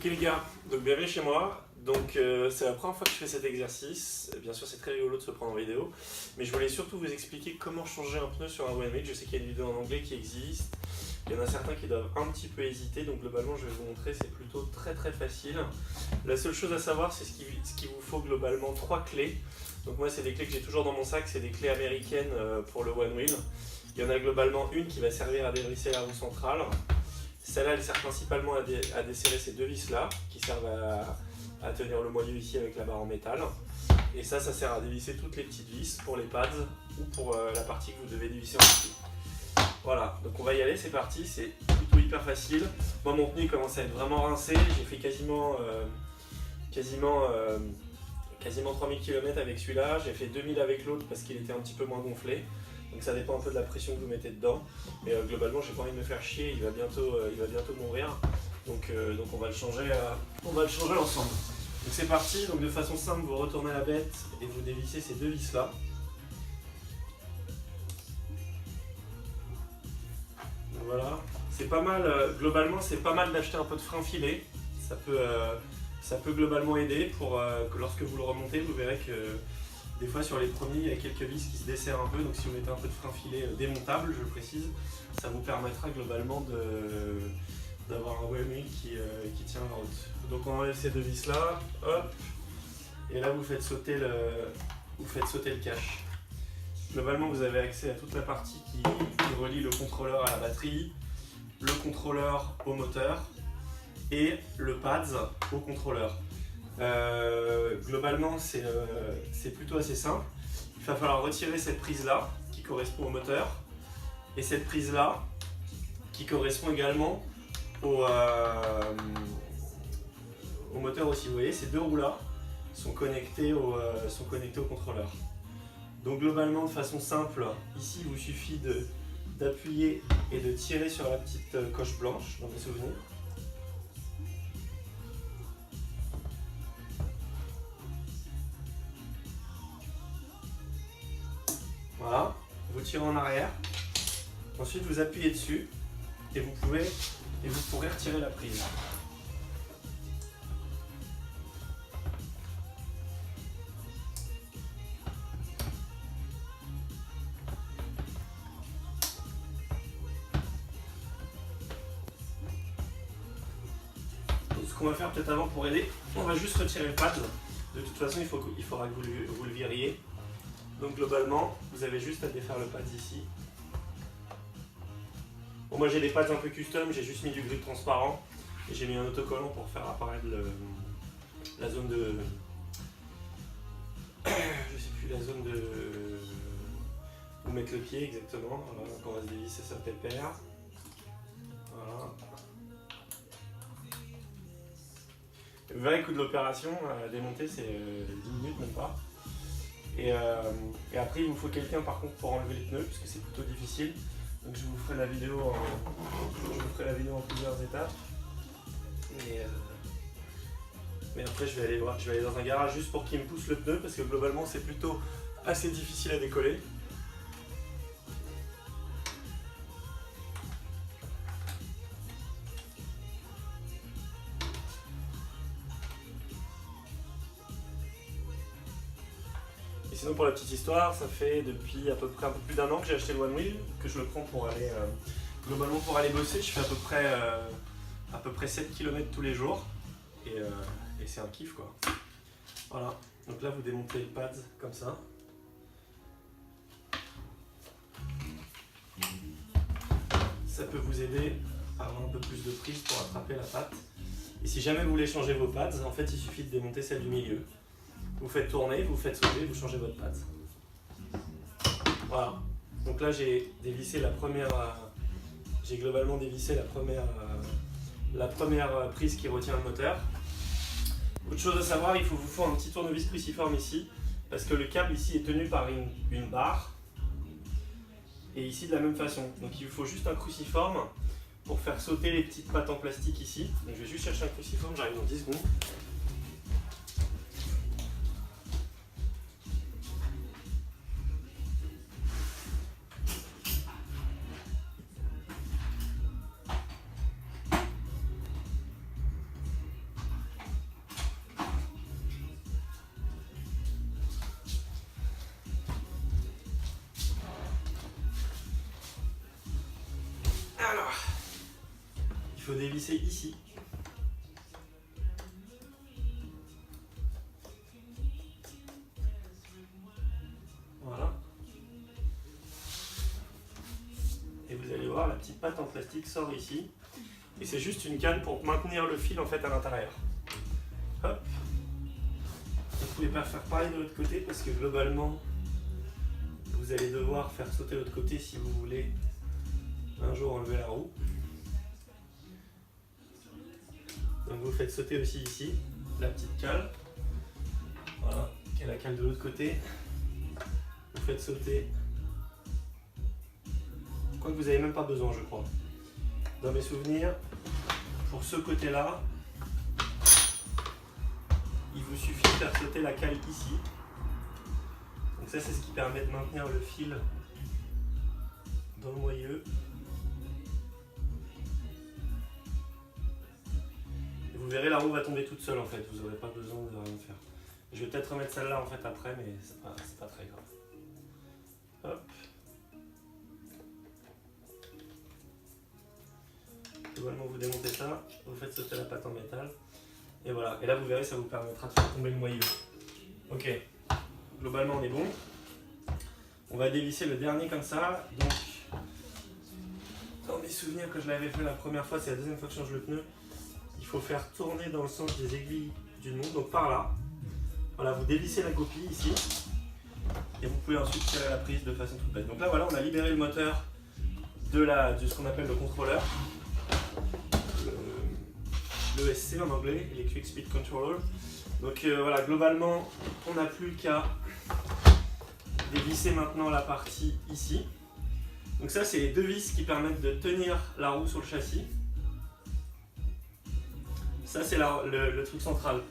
les gars, donc bienvenue chez moi. Donc c'est la première fois que je fais cet exercice. Bien sûr c'est très rigolo de se prendre en vidéo. Mais je voulais surtout vous expliquer comment changer un pneu sur un one wheel. Je sais qu'il y a une vidéo en anglais qui existe. Il y en a certains qui doivent un petit peu hésiter. Donc globalement je vais vous montrer, c'est plutôt très facile. La seule chose à savoir c'est ce qu'il vous faut globalement 3 clés. Donc moi c'est des clés que j'ai toujours dans mon sac. C'est des clés américaines pour le one wheel. Il y en a globalement une qui va servir à dévisser la roue centrale. Celle-là, elle sert principalement à desserrer ces deux vis-là, qui servent à tenir le moyeu ici avec la barre en métal. Et ça sert à dévisser toutes les petites vis pour les pads ou pour la partie que vous devez dévisser en dessous. Voilà, donc on va y aller, c'est parti, c'est plutôt hyper facile. Moi, mon pneu commence à être vraiment rincé, j'ai fait quasiment 3000 km avec celui-là, j'ai fait 2000 avec l'autre parce qu'il était un petit peu moins gonflé. Donc ça dépend un peu de la pression que vous mettez dedans. Mais globalement, j'ai pas envie de me faire chier, il va bientôt mourir. Donc on va le changer ensemble. Donc c'est parti, donc de façon simple, vous retournez la bête et vous dévissez ces deux vis là. Voilà, c'est pas mal, globalement c'est pas mal d'acheter un peu de frein filet. Ça peut globalement aider pour que lorsque vous le remontez, vous verrez que des fois sur les premiers, il y a quelques vis qui se desserrent un peu, donc si vous mettez un peu de frein filet démontable, je précise, ça vous permettra globalement d'avoir un one wheel qui tient la route. Donc on enlève ces deux vis là, hop, et là vous faites sauter le cache. Globalement vous avez accès à toute la partie qui relie le contrôleur à la batterie, le contrôleur au moteur et le pads au contrôleur. Globalement c'est plutôt assez simple. Il va falloir retirer cette prise là qui correspond au moteur et cette prise là qui correspond également au moteur aussi. Vous voyez, ces deux roues là sont connectés au contrôleur. Donc globalement de façon simple, ici il vous suffit d'appuyer et de tirer sur la petite coche blanche dans mes souvenirs. Voilà, vous tirez en arrière, ensuite vous appuyez dessus et vous pourrez retirer la prise. Ce qu'on va faire peut-être avant pour aider, on va juste retirer le pad. De toute façon, il faudra que vous le viriez. Donc globalement, vous avez juste à défaire le pad ici. Bon, moi j'ai des pads un peu custom, j'ai juste mis du grip transparent et j'ai mis un autocollant pour faire apparaître la zone de... je sais plus, la zone de... où mettre le pied exactement. Voilà, donc on va se dévisser sa pépère. Voilà. Le vrai coût de l'opération à démonter c'est 10 minutes même pas. Et après il vous faut quelqu'un par contre pour enlever les pneus parce que c'est plutôt difficile. Donc je vous ferai la vidéo en plusieurs étapes. Mais après je vais aller dans un garage juste pour qu'il me pousse le pneu parce que globalement c'est plutôt assez difficile à décoller. Et sinon pour la petite histoire, ça fait depuis à peu près un peu plus d'un an que j'ai acheté le one wheel, que je le prends pour aller globalement pour aller bosser. Je fais à peu près 7 km tous les jours et c'est un kiff quoi. Voilà, donc là vous démontez les pads comme ça. Ça peut vous aider à avoir un peu plus de prise pour attraper la patte. Et si jamais vous voulez changer vos pads, en fait il suffit de démonter celle du milieu. Vous faites tourner, vous faites sauter, vous changez votre pad. Voilà. Donc là j'ai dévissé j'ai globalement dévissé la première prise qui retient le moteur. Autre chose à savoir, il vous faut un petit tournevis cruciforme ici, parce que le câble ici est tenu par une barre, et ici de la même façon. Donc il vous faut juste un cruciforme pour faire sauter les petites pattes en plastique ici. Donc je vais juste chercher un cruciforme, j'arrive dans 10 secondes. faut dévisser ici. Voilà. Et vous allez voir, la petite patte en plastique sort ici. Et c'est juste une canne pour maintenir le fil en fait à l'intérieur. Hop. Vous ne pouvez pas faire pareil de l'autre côté parce que globalement, vous allez devoir faire sauter l'autre côté si vous voulez un jour enlever la roue. Donc vous faites sauter aussi ici la petite cale. Voilà, qui est la cale de l'autre côté. Vous faites sauter. Quoi que vous n'avez même pas besoin, je crois. Dans mes souvenirs, pour ce côté-là, il vous suffit de faire sauter la cale ici. Donc ça, c'est ce qui permet de maintenir le fil dans le moyeu. Et vous verrez, la roue va tomber toute seule en fait, vous n'aurez pas besoin de rien faire. Je vais peut-être remettre celle-là en fait après, mais c'est pas très grave. Hop. Globalement, vous démontez ça, vous faites sauter la patte en métal. Et voilà, et là vous verrez, ça vous permettra de faire tomber le moyeu. Ok, globalement on est bon. On va dévisser le dernier comme ça. Donc, dans mes souvenirs, que je l'avais fait la première fois, c'est la deuxième fois que je change le pneu. Il faut faire tourner dans le sens des aiguilles d'une montre, donc par là. Voilà, vous dévissez la copie ici. Et vous pouvez ensuite tirer la prise de façon toute bête. Donc là voilà, on a libéré le moteur de ce qu'on appelle le contrôleur. Le ESC en anglais, Electric Speed Controller. Donc voilà, globalement, on n'a plus qu'à dévisser maintenant la partie ici. Donc ça, c'est les deux vis qui permettent de tenir la roue sur le châssis. Ça, c'est le truc central.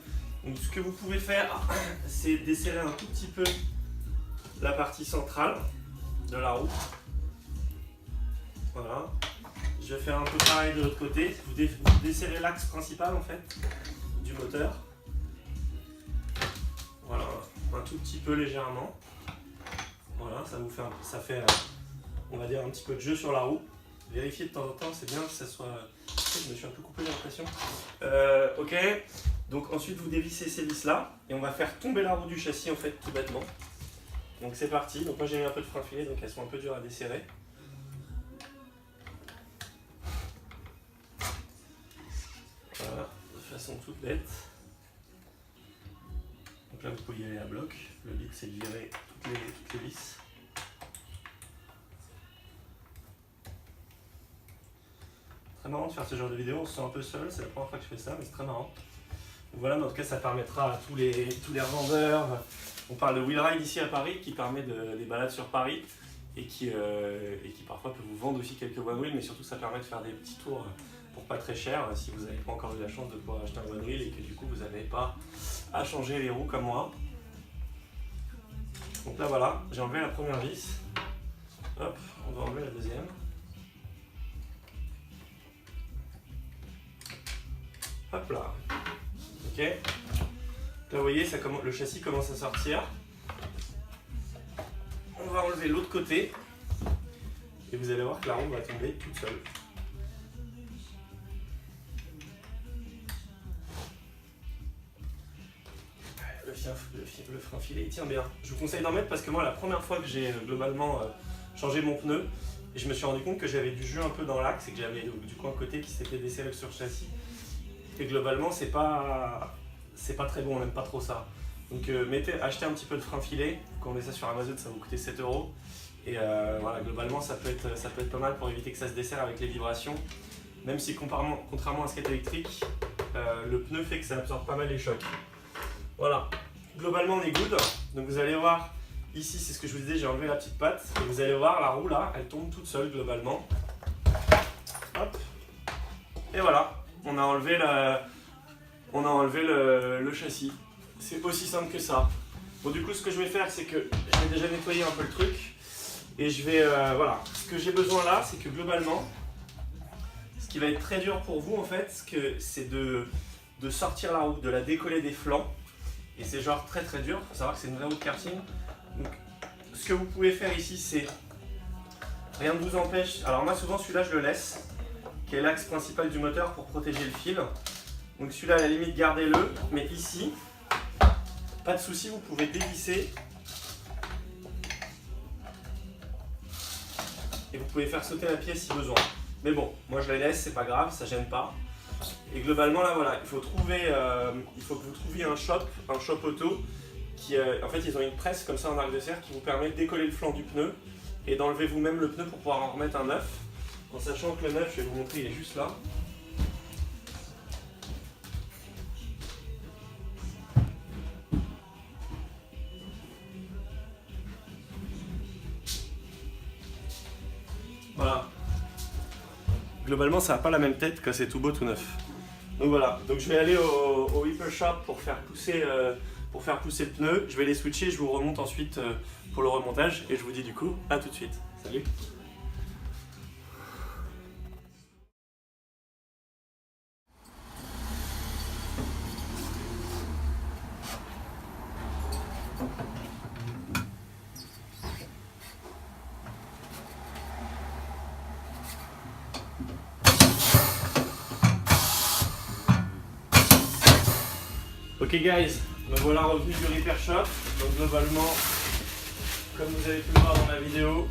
Donc ce que vous pouvez faire, c'est desserrer un tout petit peu la partie centrale de la roue. Voilà. Je vais faire un peu pareil de l'autre côté. Vous desserrez l'axe principal en fait du moteur. Voilà, un tout petit peu légèrement. Voilà, ça fait on va dire un petit peu de jeu sur la roue. Vérifiez de temps en temps, c'est bien que ça soit. Je me suis un peu coupé, j'ai l'impression. Ok, donc ensuite vous dévissez ces vis là et on va faire tomber la roue du châssis en fait tout bêtement. Donc c'est parti. Donc moi j'ai mis un peu de frein filé, donc elles sont un peu dures à desserrer. Voilà, de façon toute bête. Donc là vous pouvez y aller à bloc. Le but c'est de virer toutes les vis. Très marrant de faire ce genre de vidéo, on se sent un peu seul, c'est la première fois que je fais ça, mais c'est très marrant. Donc voilà, mais en tout cas ça permettra à tous les revendeurs. On parle de Wheelride ici à Paris qui permet des balades sur Paris et qui parfois peut vous vendre aussi quelques one wheel, mais surtout ça permet de faire des petits tours pour pas très cher si vous n'avez pas encore eu la chance de pouvoir acheter un one wheel et que du coup vous n'avez pas à changer les roues comme moi. Donc là voilà, j'ai enlevé la première vis. Hop, on va enlever la deuxième. Hop là. Ok. Là vous voyez, le châssis commence à sortir. On va enlever l'autre côté. Et vous allez voir que la roue va tomber toute seule. Le frein filé il tient bien. Je vous conseille d'en mettre parce que moi la première fois que j'ai globalement changé mon pneu, je me suis rendu compte que j'avais du jus un peu dans l'axe et que j'avais du coup un côté qui s'était desserré sur le châssis. Et globalement c'est pas très bon, on n'aime pas trop ça. Donc achetez un petit peu de frein filé, vous commandez ça sur Amazon, ça va vous coûter 7 €. Et voilà, globalement ça peut être pas mal pour éviter que ça se desserre avec les vibrations. Même si contrairement à un skate électrique, le pneu fait que ça absorbe pas mal les chocs. Voilà, globalement on est good. Donc vous allez voir, ici c'est ce que je vous disais, j'ai enlevé la petite patte. Et vous allez voir la roue là, elle tombe toute seule globalement. Hop. Et voilà, on a enlevé le châssis. C'est aussi simple que ça. Bon du coup ce que je vais faire c'est que je vais déjà nettoyer un peu le truc. Et je vais, voilà, ce que j'ai besoin là c'est que globalement, ce qui va être très dur pour vous en fait, c'est de sortir la roue, de la décoller des flancs. Et c'est genre très très dur, il faut savoir que c'est une vraie roue de karting. Donc ce que vous pouvez faire ici c'est, rien ne vous empêche, alors moi souvent celui-là je le laisse. qui est l'axe principal du moteur pour protéger le fil. Donc celui-là, à la limite, gardez-le, mais ici, pas de souci, vous pouvez dévisser. Et vous pouvez faire sauter la pièce si besoin. Mais bon, moi je la laisse, c'est pas grave, ça gêne pas. Et globalement là voilà, il faut que vous trouviez un shop auto qui, en fait ils ont une presse comme ça en arc de cercle qui vous permet de décoller le flanc du pneu et d'enlever vous-même le pneu pour pouvoir en remettre un neuf. En sachant que le neuf, je vais vous montrer, il est juste là. Voilà. Globalement, ça n'a pas la même tête que c'est tout beau, tout neuf. Donc voilà. Donc je vais aller au Whipper Shop pour faire pousser le pneu. Je vais les switcher, je vous remonte ensuite pour le remontage. Et je vous dis du coup, à tout de suite. Salut. Ok guys, me voilà revenu du repair shop. Donc globalement, comme vous avez pu le voir dans la vidéo,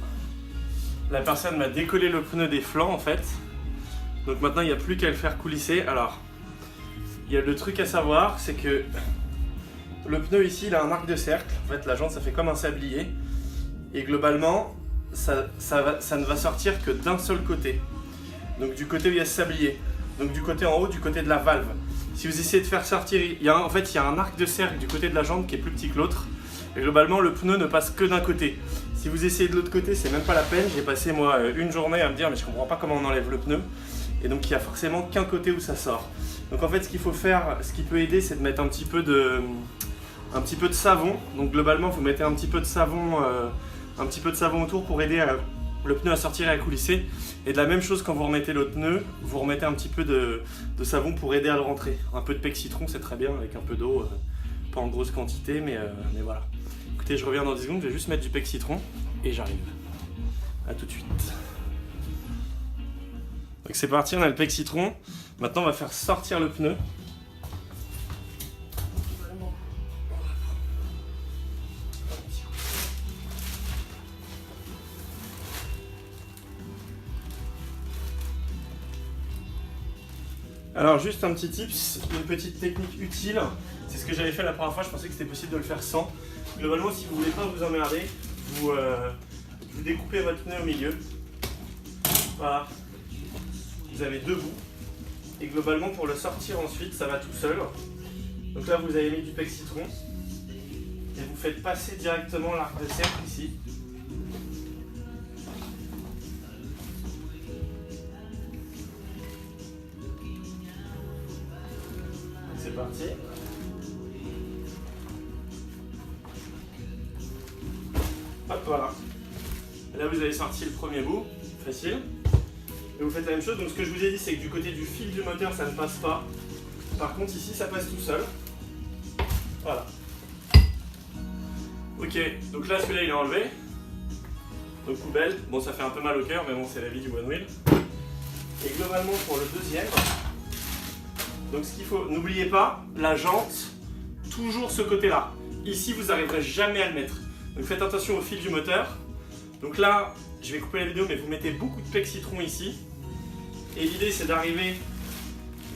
la personne m'a décollé le pneu des flancs en fait. Donc maintenant il n'y a plus qu'à le faire coulisser. Alors, il y a le truc à savoir, c'est que le pneu ici il a un arc de cercle. En fait la jante ça fait comme un sablier. Et globalement, ça ne va sortir que d'un seul côté. Donc du côté où il y a ce sablier. Donc du côté en haut, du côté de la valve. Si vous essayez de faire sortir, en fait il y a un arc de cercle du côté de la jante qui est plus petit que l'autre. Et globalement le pneu ne passe que d'un côté. Si vous essayez de l'autre côté, c'est même pas la peine. J'ai passé moi une journée à me dire mais je comprends pas comment on enlève le pneu. Et donc il y a forcément qu'un côté où ça sort. Donc en fait ce qu'il faut faire, ce qui peut aider, c'est de mettre un petit peu de savon. Donc globalement vous mettez un petit peu de savon autour pour aider le pneu à sortir et à coulisser. Et de la même chose quand vous remettez l'autre pneu, vous remettez un petit peu de savon pour aider à le rentrer. Un peu de pec citron, c'est très bien avec un peu d'eau, pas en grosse quantité, mais voilà. Écoutez, je reviens dans 10 secondes, je vais juste mettre du pec citron et j'arrive. A tout de suite. Donc c'est parti, on a le pec citron. Maintenant on va faire sortir le pneu. Alors juste un petit tips, une petite technique utile, c'est ce que j'avais fait la première fois, je pensais que c'était possible de le faire sans. Globalement, si vous ne voulez pas vous emmerder, vous découpez votre pneu au milieu. Voilà, vous avez deux bouts. Et globalement, pour le sortir ensuite, ça va tout seul. Donc là, vous avez mis du pec citron. Et vous faites passer directement l'arc de cercle ici. C'est parti. Hop, voilà. Et là, vous avez sorti le premier bout. Facile. Et vous faites la même chose. Donc, ce que je vous ai dit, c'est que du côté du fil du moteur, ça ne passe pas. Par contre, ici, ça passe tout seul. Voilà. Ok. Donc là, celui-là, il est enlevé. Donc, poubelle. Bon, ça fait un peu mal au cœur, mais bon, c'est la vie du one wheel. Et globalement, pour le deuxième... Donc ce qu'il faut, n'oubliez pas, la jante, toujours ce côté-là. Ici, vous n'arriverez jamais à le mettre. Donc faites attention au fil du moteur. Donc là, je vais couper la vidéo, mais vous mettez beaucoup de pec citron ici. Et l'idée, c'est d'arriver,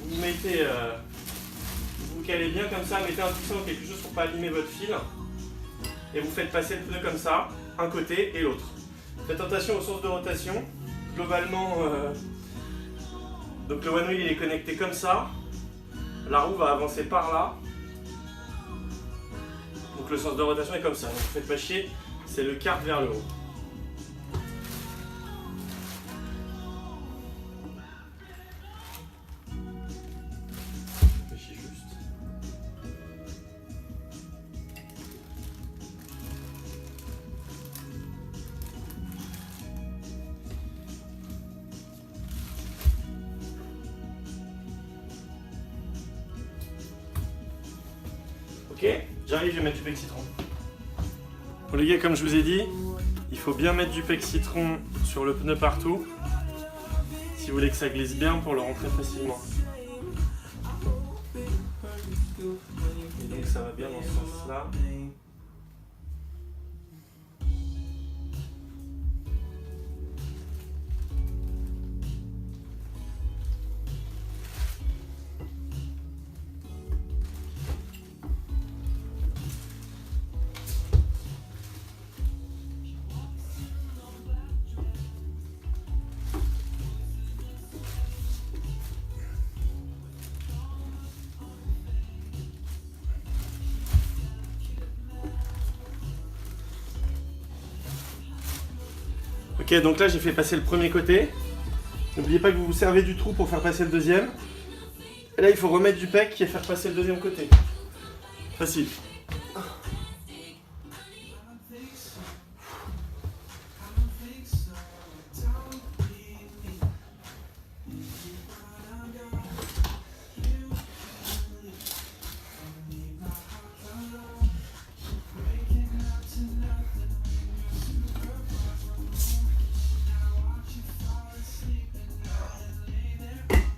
vous mettez, vous calez bien comme ça, mettez un coussin ou quelque chose pour ne pas abîmer votre fil. Et vous faites passer le pneu comme ça, un côté et l'autre. Faites attention aux sources de rotation. Globalement, donc le one wheel il est connecté comme ça. La roue va avancer par là. Donc le sens de rotation est comme ça. Donc vous faites pas chier, c'est le quart vers le haut. Réfléchis juste. Ok, j'arrive, je vais mettre du pec citron. Bon les gars, comme je vous ai dit, il faut bien mettre du pec citron sur le pneu partout. Si si vous voulez que ça glisse bien pour le rentrer facilement. Et donc ça va bien dans ce sens-là. Ok, donc là j'ai fait passer le premier côté. N'oubliez pas que vous vous servez du trou pour faire passer le deuxième. Et là il faut remettre du pec et faire passer le deuxième côté. Facile.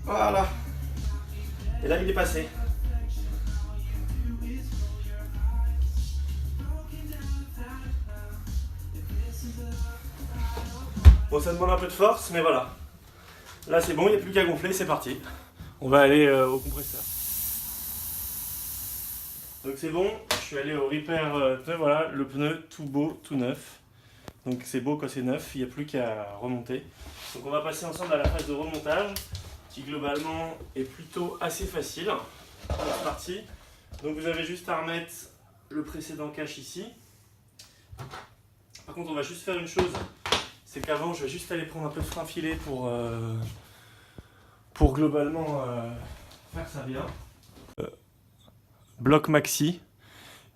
Voilà. Et là, il est passé. Bon, ça demande un peu de force, mais voilà. Là, c'est bon, il n'y a plus qu'à gonfler, c'est parti. On va aller au compresseur. Donc c'est bon, je suis allé au repair pneu, voilà, le pneu tout beau, tout neuf. Donc c'est beau quand c'est neuf, il n'y a plus qu'à remonter. Donc on va passer ensemble à la phase de remontage, qui globalement est plutôt assez facile. C'est parti. Donc vous avez juste à remettre le précédent cache ici. Par contre on va juste faire une chose, c'est qu'avant je vais juste aller prendre un peu de frein filet pour globalement faire ça bien. Bloc maxi,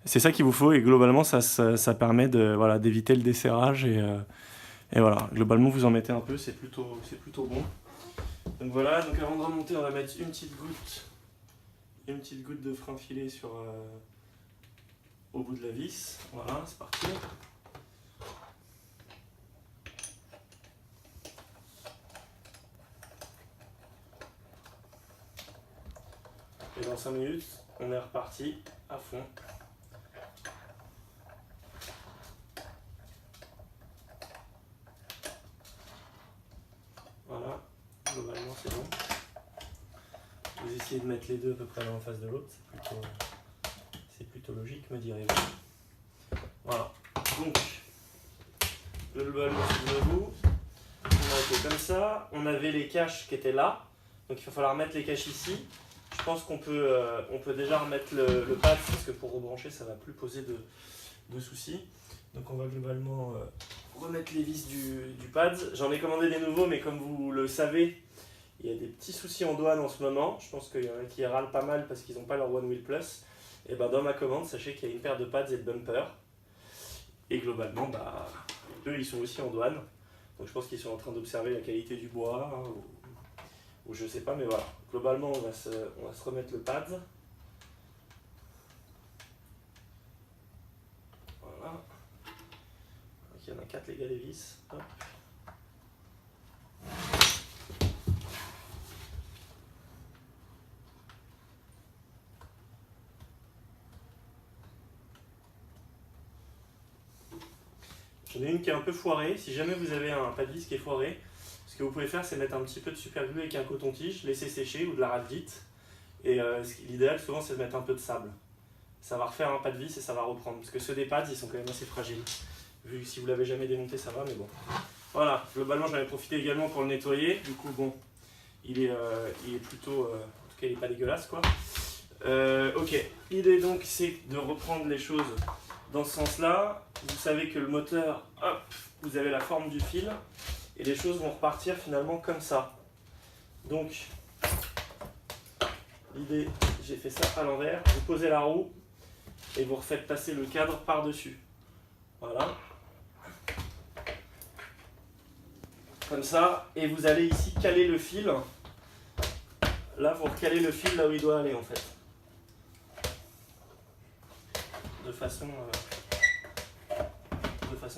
c'est ça qu'il vous faut et globalement ça permet de, voilà, d'éviter le desserrage et voilà, globalement vous en mettez un peu, c'est plutôt bon. Donc voilà, donc avant de remonter on va mettre une petite goutte de frein filet sur, au bout de la vis, voilà, c'est parti. Et dans 5 minutes, on est reparti à fond. Voilà, globalement c'est bon. Vous essayez de mettre les deux à peu près l'un en face de l'autre, c'est plutôt logique, me direz-vous. Voilà, donc globalement, souvenez-vous, on a été comme ça, on avait les caches qui étaient là, donc il va falloir mettre les caches ici. Je pense qu'on peut déjà remettre le pad parce que pour rebrancher ça ne va plus poser de soucis. Donc on va globalement remettre les vis du pad. J'en ai commandé des nouveaux mais comme vous le savez, il y a des petits soucis en douane en ce moment. Je pense qu'il y en a qui râlent pas mal parce qu'ils n'ont pas leur One Wheel Plus. Et ben dans ma commande, sachez qu'il y a une paire de pads et de bumpers. Et globalement, eux ils sont aussi en douane. Donc je pense qu'ils sont en train d'observer la qualité du bois. Hein, ou je sais pas, mais voilà. Globalement, on va se remettre le pad. Voilà. Donc, il y en a 4 les gars, les vis. Hop. J'en ai une qui est un peu foirée. Si jamais vous avez un pad vis qui est foiré, ce que vous pouvez faire, c'est mettre un petit peu de super glue avec un coton-tige, laisser sécher ou de la radiette. Et l'idéal, souvent, c'est de mettre un peu de sable. Ça va refaire un pad vis et ça va reprendre. Parce que ceux des pads, ils sont quand même assez fragiles. Vu que si vous l'avez jamais démonté, ça va, mais bon. Voilà, globalement, j'en ai profité également pour le nettoyer. Du coup, bon, il est plutôt... en tout cas, il n'est pas dégueulasse, quoi. Ok, l'idée donc, c'est de reprendre les choses dans ce sens-là. Vous savez que le moteur, hop, vous avez la forme du fil. Et les choses vont repartir finalement comme ça. Donc, l'idée, j'ai fait ça à l'envers. Vous posez la roue et vous refaites passer le cadre par-dessus. Voilà. Comme ça. Et vous allez ici caler le fil. Là, vous recalez le fil là où il doit aller en fait. De façon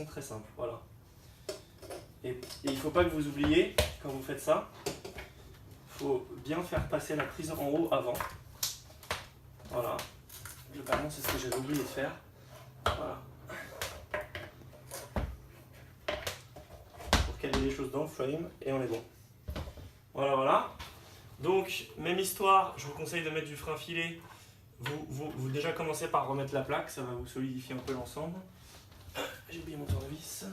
très simple. Voilà. Et il ne faut pas que vous oubliez, quand vous faites ça, faut bien faire passer la prise en haut avant. Voilà. Globalement, c'est ce que j'avais oublié de faire. Voilà. Pour caler les choses dans le frame et on est bon. Voilà, voilà. Donc, même histoire, je vous conseille de mettre du frein filé. Vous déjà commencez par remettre la plaque, ça va vous solidifier un peu l'ensemble. J'ai oublié mon tournevis.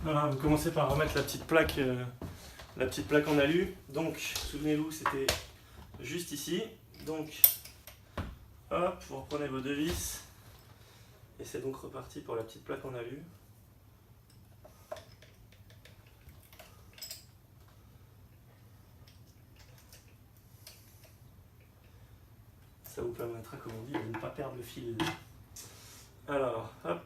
Voilà, vous commencez par remettre la petite plaque en alu. Donc, souvenez-vous, c'était juste ici. Donc, hop, vous reprenez vos deux vis. Et c'est donc reparti pour la petite plaque en alu. Ça vous permettra, comme on dit, de ne pas perdre le fil. Alors, hop.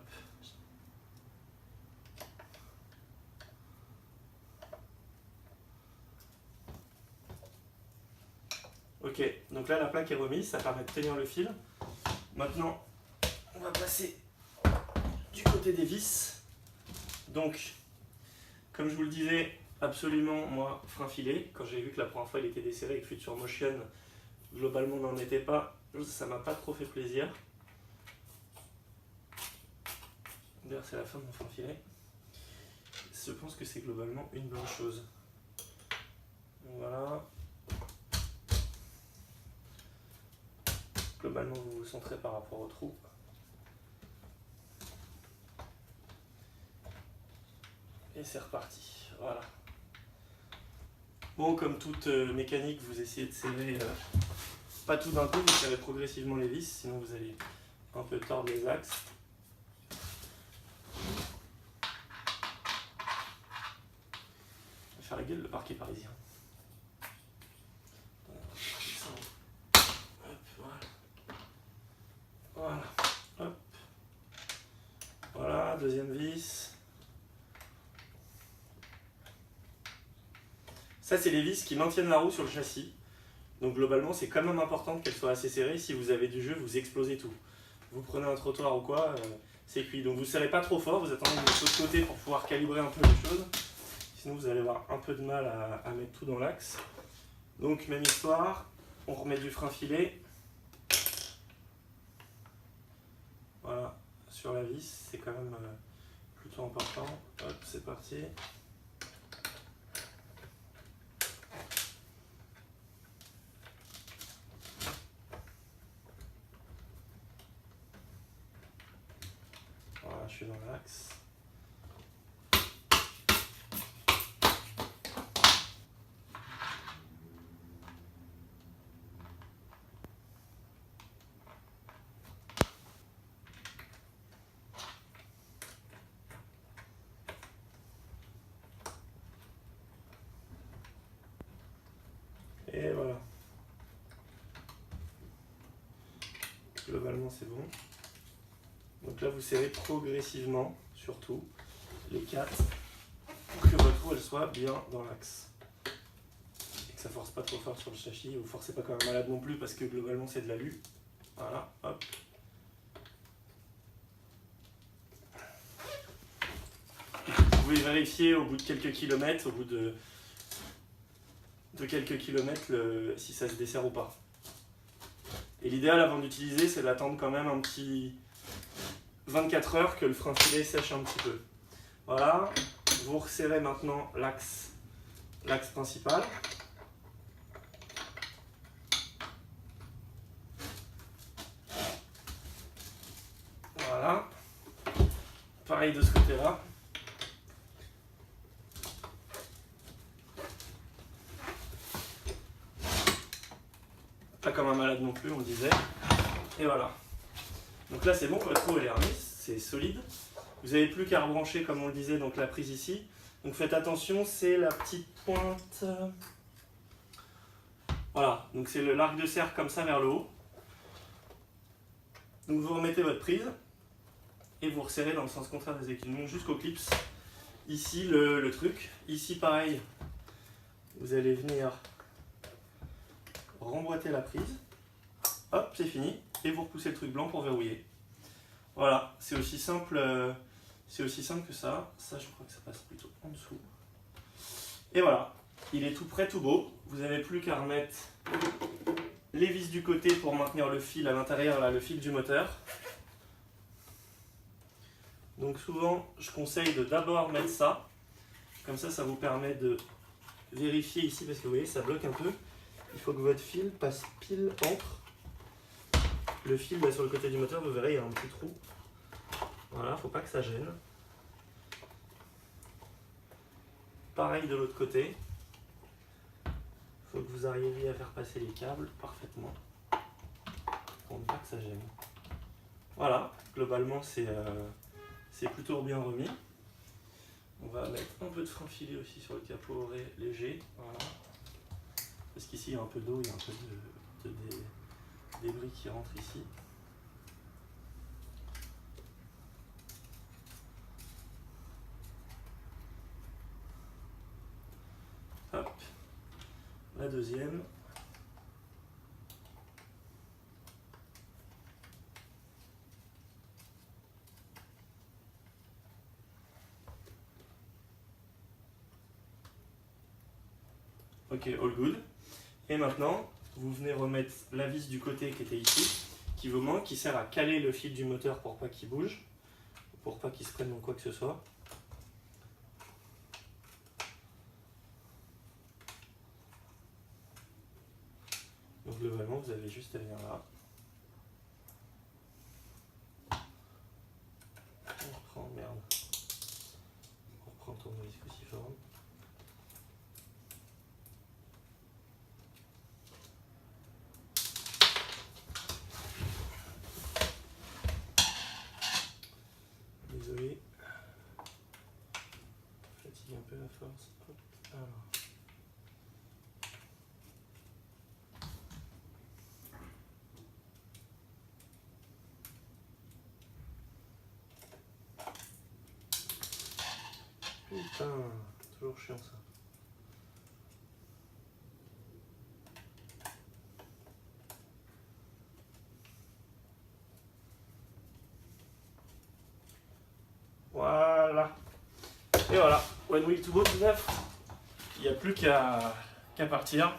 Ok, donc là la plaque est remise, ça permet de tenir le fil. Maintenant, on va passer du côté des vis. Donc, comme je vous le disais, absolument, moi, frein filé. Quand j'ai vu que la première fois il était desserré avec Future Motion, globalement n'en était pas, ça m'a pas trop fait plaisir. D'ailleurs, c'est la fin de mon frein filé. Je pense que c'est globalement une bonne chose. Voilà. Globalement, vous vous centrez par rapport au trou. Et c'est reparti. Voilà. Bon, comme toute mécanique, vous essayez de serrer, pas tout d'un coup, vous serrez progressivement les vis, sinon vous allez un peu tordre les axes. Je vais faire la gueule le parquet parisien. Voilà, hop. Voilà, deuxième vis. Ça, c'est les vis qui maintiennent la roue sur le châssis. Donc globalement, c'est quand même important qu'elle soit assez serrée. Si vous avez du jeu, vous explosez tout. Vous prenez un trottoir ou quoi, c'est cuit. Donc vous ne serrez pas trop fort, vous attendez de l'autre côté pour pouvoir calibrer un peu les choses. Sinon, vous allez avoir un peu de mal à mettre tout dans l'axe. Donc, même histoire, on remet du frein filé. Voilà, sur la vis, c'est quand même plutôt important. Hop, c'est parti. Voilà, je suis dans l'axe. Et voilà. Globalement, c'est bon. Donc là, vous serrez progressivement, surtout, les 4, pour que votre roue elle soit bien dans l'axe. Et que ça force pas trop fort sur le châssis. Vous forcez pas quand même malade non plus, parce que globalement, c'est de l'alu. Voilà, hop. Vous pouvez vérifier au bout de quelques kilomètres, au bout de quelques kilomètres, si ça se desserre ou pas. Et l'idéal avant d'utiliser, c'est d'attendre quand même un petit 24 heures que le frein filé sèche un petit peu. Voilà, vous resserrez maintenant l'axe principal. Voilà, pareil de ce côté-là. Pas comme un malade non plus, on le disait. Et voilà. Donc là c'est bon, votre roue elle est remise, c'est solide. Vous n'avez plus qu'à rebrancher comme on le disait, donc la prise ici. Donc faites attention, c'est la petite pointe. Voilà, donc c'est l'arc de cercle comme ça vers le haut. Donc vous remettez votre prise et vous resserrez dans le sens contraire des équilibres jusqu'au clips. Ici le truc. Ici pareil, vous allez venir remboîter la prise. hop, c'est fini, et vous repoussez le truc blanc pour verrouiller. Voilà, c'est aussi simple que ça. Ça, je crois que ça passe plutôt en dessous. Et voilà, il est tout prêt, tout beau. Vous n'avez plus qu'à remettre les vis du côté pour maintenir le fil à l'intérieur, là, le fil du moteur. Donc souvent, je conseille de d'abord mettre ça. Comme ça vous permet de vérifier ici, parce que vous voyez, ça bloque un peu. Il faut que votre fil passe pile entre. Le fil là, sur le côté du moteur, vous verrez, il y a un petit trou. Voilà, faut pas que ça gêne. Pareil de l'autre côté. Il faut que vous arriviez à faire passer les câbles parfaitement. Pour ne pas que ça gêne. Voilà, globalement c'est plutôt bien remis. On va mettre un peu de frein filé aussi sur le capot léger. Voilà. Parce qu'ici il y a un peu d'eau, il y a un peu de débris qui rentrent ici. Hop, la deuxième. Ok, all good. Et maintenant, vous venez remettre la vis du côté qui était ici, qui vous manque, qui sert à caler le fil du moteur pour pas qu'il bouge, pour pas qu'il se prenne dans quoi que ce soit. Donc globalement, vous avez juste à venir là. On reprend, merde. On reprend le tournevis cruciforme. Désolé. Fatigue un peu la force. Hop. Alors. Putain, toujours chiant ça. Voilà. Et voilà, One Wheel to Go tout neuf. Il n'y a plus qu'à partir.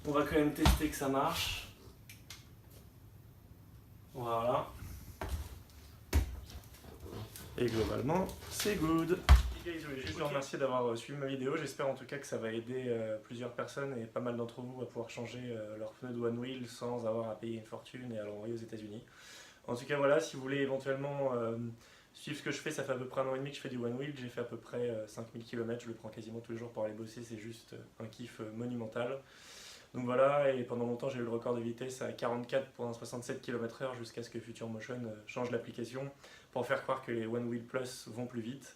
On va quand même tester que ça marche. Voilà. Et globalement, c'est good. Je voulais juste vous remercier d'avoir suivi ma vidéo. J'espère en tout cas que ça va aider plusieurs personnes et pas mal d'entre vous à pouvoir changer leur pneu de One Wheel sans avoir à payer une fortune et à l'envoyer aux États-Unis. En tout cas, voilà, si vous voulez éventuellement suivre ce que je fais, ça fait à peu près 1 an et demi que je fais du One Wheel. J'ai fait à peu près 5000 km. Je le prends quasiment tous les jours pour aller bosser. C'est juste un kiff monumental. Donc voilà, et pendant longtemps j'ai eu le record de vitesse à 44,67 km/h jusqu'à ce que Future Motion change l'application pour faire croire que les One Wheel Plus vont plus vite.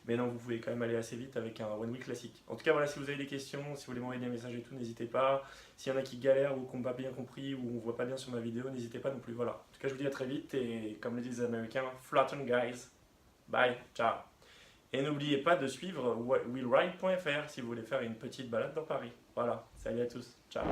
Mais non, vous pouvez quand même aller assez vite avec un One Wheel classique. En tout cas, voilà, si vous avez des questions, si vous voulez m'envoyer des messages et tout, n'hésitez pas. S'il y en a qui galèrent ou qui n'ont pas bien compris ou on ne voit pas bien sur ma vidéo, n'hésitez pas non plus. Voilà. En tout cas, je vous dis à très vite et comme le disent les Américains, flatten guys. Bye, ciao. Et n'oubliez pas de suivre wheelride.fr si vous voulez faire une petite balade dans Paris. Voilà, salut à tous, ciao.